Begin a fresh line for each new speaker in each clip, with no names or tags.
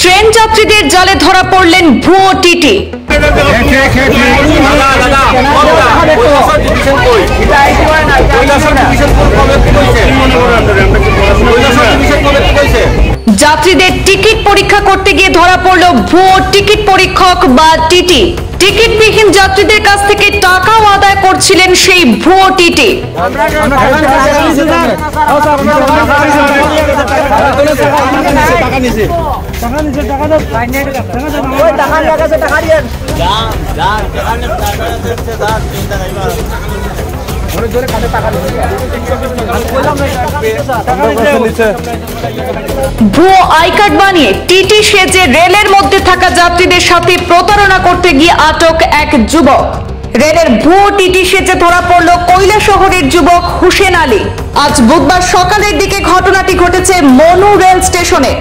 Train যাত্রীদের জালে ধরা পড়লেন ভুয়ো টিটি। যাত্রীদের টিকিট পরীক্ষা করতে গিয়ে ধরা পড়ল ভুয়ো টিকিট পরীক্ষক বা টিটি। টিকিটবিহীন যাত্রীদের কাছ থেকে টাকাও আদায় করছিলেন সেই ভুয়ো টিটি। ভুয়ো আই কার্ড বানিয়ে টিটি সেজে রেলের মধ্যে থাকা যাত্রীদের সাথে প্রতারণা করতে গিয়ে আটক এক যুবক। রেলের ভুয়ো টিটি সেজে ধরা পড়ল কৈলাসহরের যুবক হুসেন আলী। আজ বুধবার সকালের দিকে ঘটনাটি ঘটেছে মনু রেল স্টেশনে।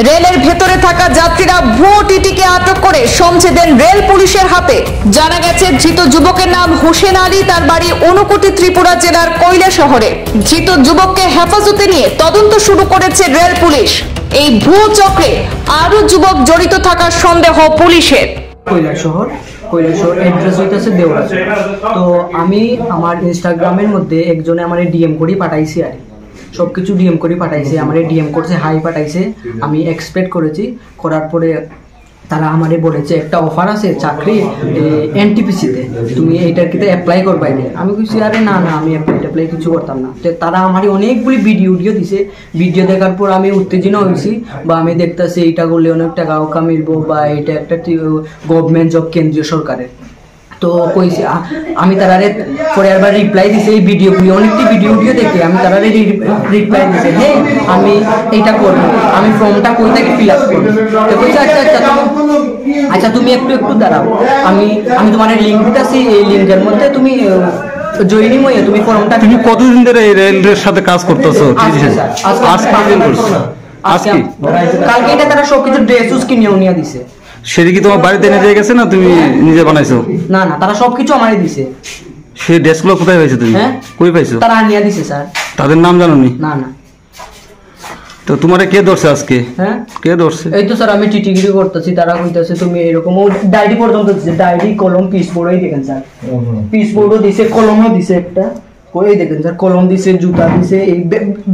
রেলের ভেতরে থাকা যাত্রীরা ভুয়ো টিটিকে আটক করে সমঝে দেন রেল পুলিশের হাতে। জানা গেছে ধৃত যুবকের নাম হুসেন আলী, তার বাড়ি ঊনকোটি ত্রিপুরা জেলার কৈলাসহরে। ধৃত যুবককে হেফাজতে নিয়ে তদন্ত শুরু করেছে রেল পুলিশ। এই ভুয়ো চক্রে আরো যুবক জড়িত থাকার সন্দেহ পুলিশের।
কৈলাসহর অ্যাড্রেস হইতেছে দেওরা। তো আমি আমার ইনস্টাগ্রামের মধ্যে একজনে আমার ডিএম করে পাঠাইছি, আর সবকিছু ডিএম করে পাঠাইছে, আমার ডিএম করছে, হাই পাঠাইছে। আমি এক্সপেক্ট করেছি, করার পরে তারা আমারে বলেছে একটা অফার আছে চাকরি এনটিপিসিতে, তুমি এইটার কিতে অ্যাপ্লাই করবা। আমি বলছি আরে না না, আমি অ্যাপ্লাই কিছু করতাম না। তো তারা আমার অনেকগুলি ভিডিও দিছে। ভিডিও দেখার পর আমি উত্তেজনা হয়েছি, বা আমি দেখতেছি এইটা করলে অনেক টাকাও কামিলবো, বা এটা একটা গভর্নমেন্ট জব কেন্দ্রীয় সরকারের। তো কইছি আমি তারারে পরে একবার রিপ্লাই দিছে, এই ভিডিওগুলি অনেকটি ভিডিও দেখে আমি তারারে রিপ্লাই দিছে, হ্যাঁ আমি এইটা করবো, আমি ফর্মটা কই থেকে ফিল আপ করবো। তো কইছে আচ্ছা তুমি একটু দাঁড়াও, আমি তোমার লিঙ্ক দিতেছি, এই লিঙ্কের মধ্যে তুমি জয়েনিং হয়ে তুমি ফর্মটা।
তুমি কতদিন ধরে এই রেলের সাথে কাজ করতেছো?
কালকে এটা তারা সবকিছু ড্রেস কিনেও নিয়ে দিছে।
সেটা কি তোমার বাড়িতে এনে দিয়ে গেছে না তুমি নিজে বানাইছো?
না না, তারা সবকিছু আমারই দিছে।
সেই ড্রেসগুলো কোথায় পাইছো তুমি? কই পাইছো?
তারা নিয়ে দিছে স্যার।
তাদের নাম জানো নি?
না না।
তো তোমারে কে ধরছে আজকে? কে ধরছে?
এই তো স্যার আমি টিটিগিরি করতেছি, তারা কইতাছে তুমি এরকম। ও ডায়েরি পর্যন্ত দিছে, ডায়েরি কলম পিস বোর্ডই দেখেন স্যার, পিস বোর্ডও দিছে, কলমও দিছে একটা, ওই দেখেন স্যার কলম দিছে, জুতা দিছে, এই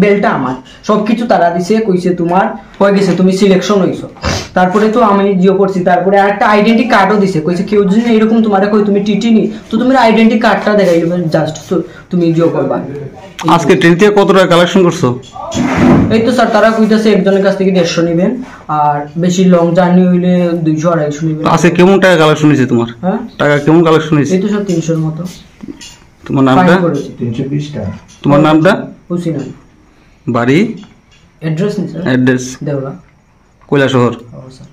বেলটা আমার, সবকিছু তারা দিছে। কইছে তোমার হয়ে গেছে, তুমি সিলেকশন হইছো। তারপরে তো আমি জিও করছি, তারপরে আর একটা আইডেন্টি কার্ডও দিছে। কইছে কেউ যদি এরকম তোমারে কই তুমি টিটি নি, তো তুমি আইডেন্টি কার্ডটা দেখাই দেবে, জাস্ট তুমি জিও করবা।
আজকে ট্রেন থেকে কত টাকা কালেকশন করছো?
এই তো স্যার তারা কইতাছে একজনের কাছ থেকে 150 নেবেন, আর বেশি লং জার্নি হইলে 200-250 নেবেন।
আজকে কেমন টাকা কালেকশন হয়েছে তোমার? টাকা কেমন কালেকশন হয়েছে?
এই তো স্যার 300-এর মতো।
তোমার নামটা?
320 টাকা।
তোমার নামটা?
হুসেন আলী।
বাড়ি?
অ্যাড্রেস নি স্যার?
অ্যাড্রেস
দেওরা,
কৈলাসহর।
স্যার।